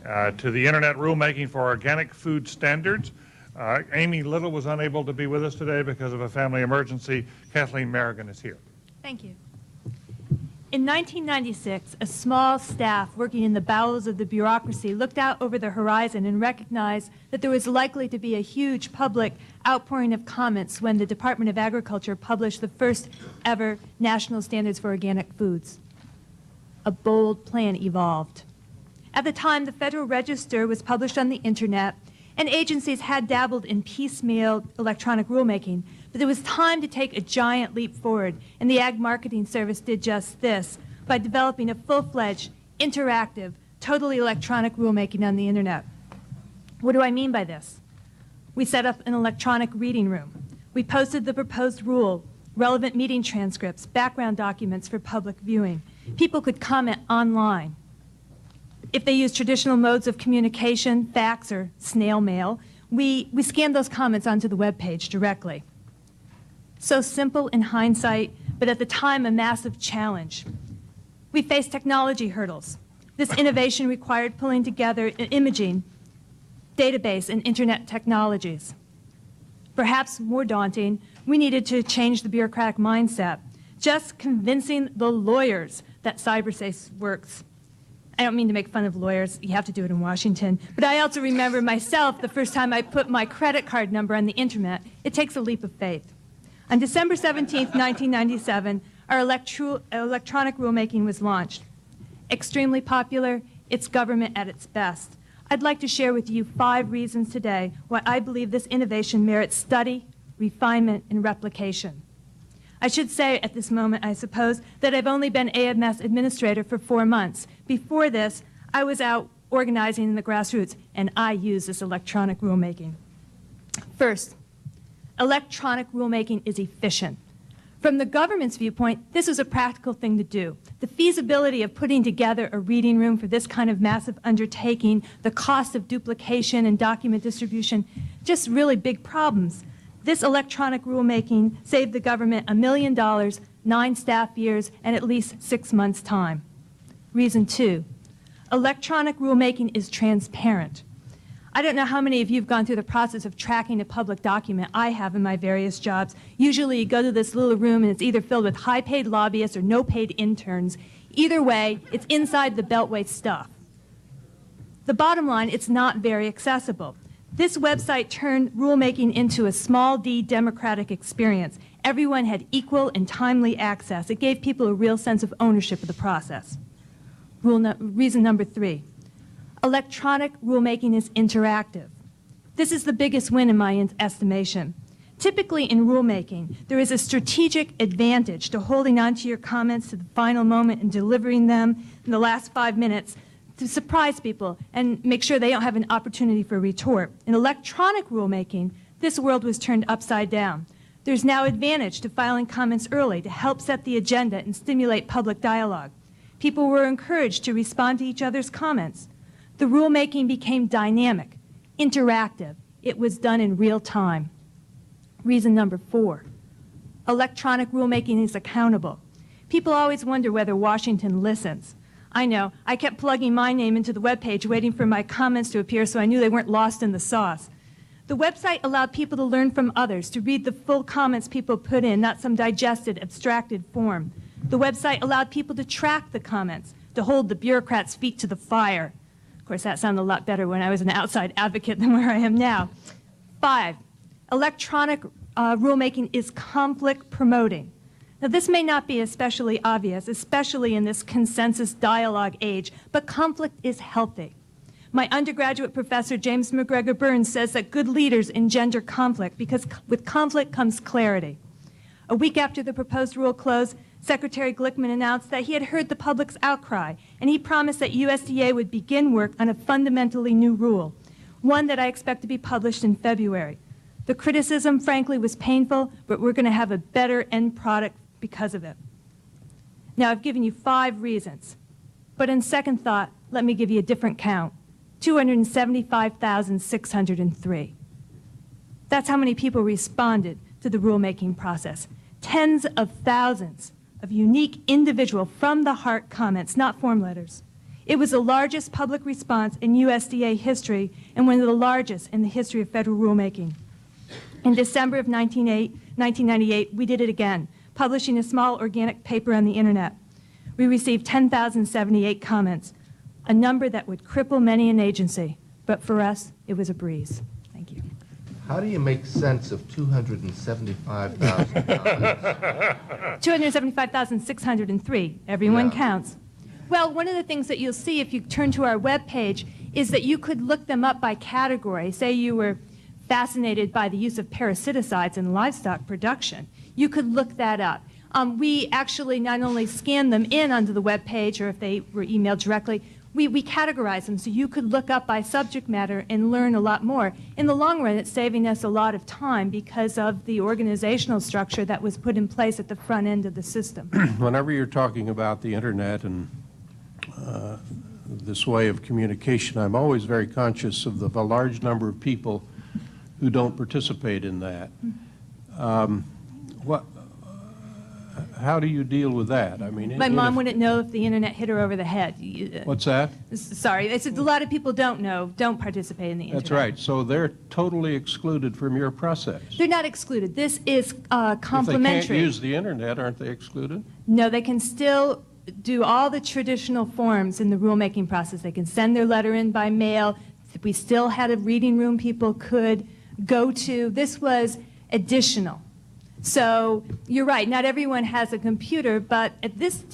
to the Internet Rulemaking for Organic Food Standards. Amy Little was unable to be with us today because of a family emergency. Kathleen Merrigan is here. Thank you. In 1996, a small staff working in the bowels of the bureaucracy looked out over the horizon and recognized that there was likely to be a huge public outpouring of comments when the Department of Agriculture published the first ever national standards for organic foods. A bold plan evolved. At the time, the Federal Register was published on the Internet, and agencies had dabbled in piecemeal electronic rulemaking, but there was time to take a giant leap forward, and the Ag Marketing Service did just this by developing a full-fledged, interactive, totally electronic rulemaking on the Internet. What do I mean by this? We set up an electronic reading room. We posted the proposed rule, relevant meeting transcripts, background documents for public viewing. People could comment online. If they use traditional modes of communication, fax or snail mail, we scanned those comments onto the web page directly. So simple in hindsight, but at the time a massive challenge. We faced technology hurdles. This innovation required pulling together imaging, database, and internet technologies. Perhaps more daunting, we needed to change the bureaucratic mindset, just convincing the lawyers that cyberspace works. I don't mean to make fun of lawyers. You have to do it in Washington. But I also remember myself the first time I put my credit card number on the Internet. It takes a leap of faith. On December 17, 1997, our electronic rulemaking was launched. Extremely popular, it's government at its best. I'd like to share with you 5 reasons today why I believe this innovation merits study, refinement, and replication. I should say at this moment, I suppose, that I've only been AMS administrator for 4 months. Before this, I was out organizing in the grassroots, and I use this electronic rulemaking. First, electronic rulemaking is efficient. From the government's viewpoint, this is a practical thing to do. The feasibility of putting together a reading room for this kind of massive undertaking, the cost of duplication and document distribution, just really big problems. This electronic rulemaking saved the government $1 million, 9 staff years, and at least 6 months' time. Reason 2, electronic rulemaking is transparent. I don't know how many of you have gone through the process of tracking a public document. I have in my various jobs. Usually you go to this little room and it's either filled with high-paid lobbyists or no-paid interns. Either way, it's inside the beltway stuff. The bottom line, it's not very accessible. This website turned rulemaking into a small d democratic experience. Everyone had equal and timely access. It gave people a real sense of ownership of the process. Reason number 3. Electronic rulemaking is interactive. This is the biggest win in my estimation. Typically in rulemaking, there is a strategic advantage to holding on to your comments to the final moment and delivering them in the last 5 minutes to surprise people and make sure they don't have an opportunity for a retort. In electronic rulemaking, this world was turned upside down. There's now advantage to filing comments early to help set the agenda and stimulate public dialogue. People were encouraged to respond to each other's comments. The rulemaking became dynamic, interactive. It was done in real time. Reason number 4, electronic rulemaking is accountable. People always wonder whether Washington listens. I know. I kept plugging my name into the webpage, waiting for my comments to appear so I knew they weren't lost in the sauce. The website allowed people to learn from others, to read the full comments people put in, not some digested, abstracted form. The website allowed people to track the comments, to hold the bureaucrats' feet to the fire. Of course, that sounded a lot better when I was an outside advocate than where I am now. 5, electronic rulemaking is conflict promoting. Now, this may not be especially obvious, especially in this consensus dialogue age, but conflict is healthy. My undergraduate professor, James McGregor Burns, says that good leaders engender conflict because with conflict comes clarity. A week after the proposed rule closed, Secretary Glickman announced that he had heard the public's outcry, and he promised that USDA would begin work on a fundamentally new rule, one that I expect to be published in February. The criticism, frankly, was painful, but we're going to have a better end product because of it. Now, I've given you 5 reasons, but in second thought, let me give you a different count, 275,603. That's how many people responded to the rulemaking process. Tens of thousands of unique individual from-the-heart comments, not form letters. It was the largest public response in USDA history and one of the largest in the history of federal rulemaking. In December of 1998, we did it again, publishing a small organic paper on the Internet. We received 10,078 comments, a number that would cripple many an agency, but for us, it was a breeze. Thank you. How do you make sense of 275,000 comments? 275,603. Everyone Yeah. counts. Well, one of the things that you'll see if you turn to our webpage is that you could look them up by category. Say you were fascinated by the use of parasiticides in livestock production. You could look that up. We actually not only scan them in onto the webpage, or if they were emailed directly, we categorize them so you could look up by subject matter and learn a lot more. In the long run, it's saving us a lot of time because of the organizational structure that was put in place at the front end of the system. Whenever you're talking about the Internet and this way of communication, I'm always very conscious of the large number of people who don't participate in that. How do you deal with that? I mean, My mom wouldn't know if the Internet hit her over the head. What's that? Sorry, I said a lot of people don't participate in the Internet. That's right. So they're totally excluded from your process. They're not excluded. This is If complementary. they can't use the Internet, aren't they excluded? No, they can still do all the traditional forms in the rulemaking process. They can send their letter in by mail. We still had a reading room people could go to. This was additional. So you're right, not everyone has a computer, but at this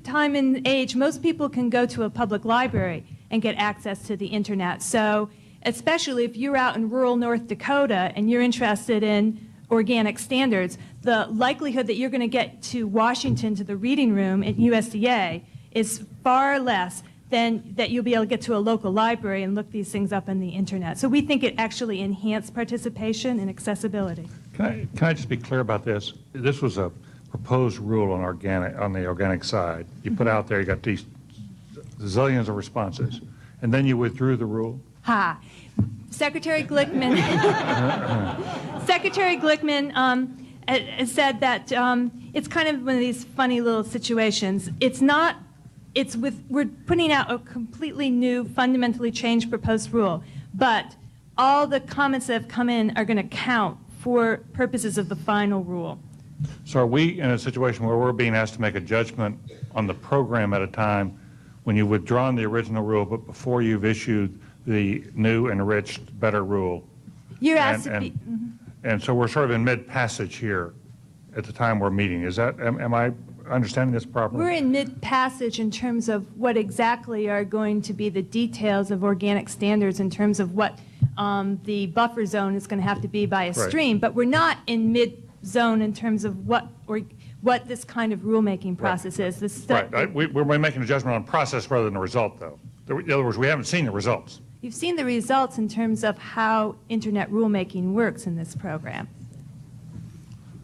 time and age, most people can go to a public library and get access to the Internet. So especially if you're out in rural North Dakota and you're interested in organic standards, the likelihood that you're going to get to Washington to the reading room at USDA is far less than that you'll be able to get to a local library and look these things up on the Internet. So we think it actually enhanced participation and accessibility. Can I just be clear about this? This was a proposed rule on the organic side. You put out there, you got these zillions of responses, and then you withdrew the rule? Ha. Secretary Glickman said that it's kind of one of these funny little situations. We're putting out a completely new, fundamentally changed proposed rule, but all the comments that have come in are going to count for purposes of the final rule. So are we in a situation where we're being asked to make a judgment on the program at a time when you've withdrawn the original rule, but before you've issued the new, enriched, better rule? You're asked to be... And so we're sort of in mid-passage here at the time we're meeting. Am I understanding this properly? We're in mid-passage in terms of what exactly are going to be the details of organic standards in terms of what the buffer zone is going to have to be by a stream, but we're not in mid-zone in terms of what this kind of rulemaking process is. We're making a judgment on process rather than the result, though. In other words, we haven't seen the results. You've seen the results in terms of how Internet rulemaking works in this program.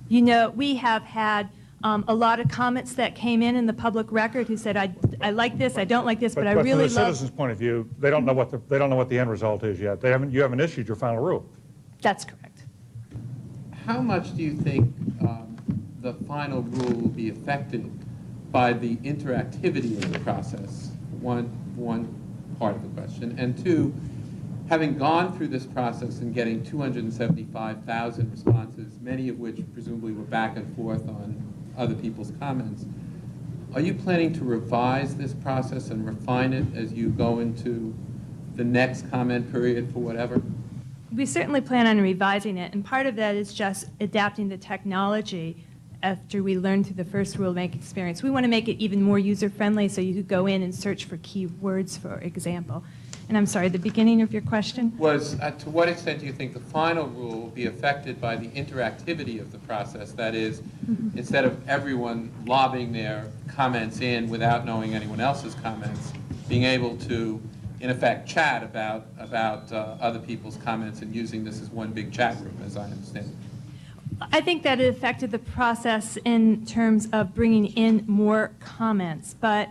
You know, we have had a lot of comments that came in the public record who said, I like this, I don't like this, but I really love... But from the citizens' point of view, they don't know what the end result is yet. You haven't issued your final rule. That's correct. How much do you think the final rule will be affected by the interactivity of the process? One part of the question. And two, having gone through this process and getting 275,000 responses, many of which presumably were back and forth on other people's comments, are you planning to revise this process and refine it as you go into the next comment period for whatever? We certainly plan on revising it, and part of that is just adapting the technology after we learned through the first rulemaking experience. We want to make it even more user-friendly so you could go in and search for keywords, for example. And I'm sorry, the beginning of your question? Was, to what extent do you think the final rule will be affected by the interactivity of the process? That is, instead of everyone lobbing their comments in without knowing anyone else's comments, being able to, in effect, chat about other people's comments and using this as one big chat room, as I understand it. I think that it affected the process in terms of bringing in more comments, but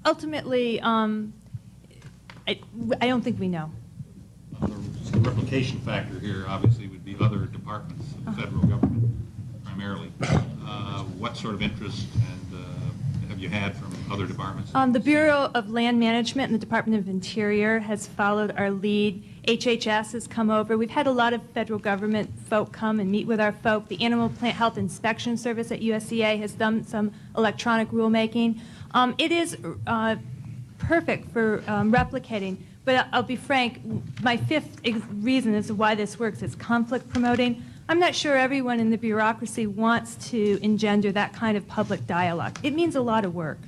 ultimately, I don't think we know. The replication factor here obviously would be other departments of the federal government, primarily. What sort of interest and have you had from other departments? The Bureau of Land Management and the Department of Interior has followed our lead. HHS has come over. We've had a lot of federal government folk come and meet with our folk. The Animal Plant Health Inspection Service at USDA has done some electronic rulemaking. It is perfect for replicating, but I'll be frank, my fifth reason as to why this works is conflict promoting. I'm not sure everyone in the bureaucracy wants to engender that kind of public dialogue. It means a lot of work.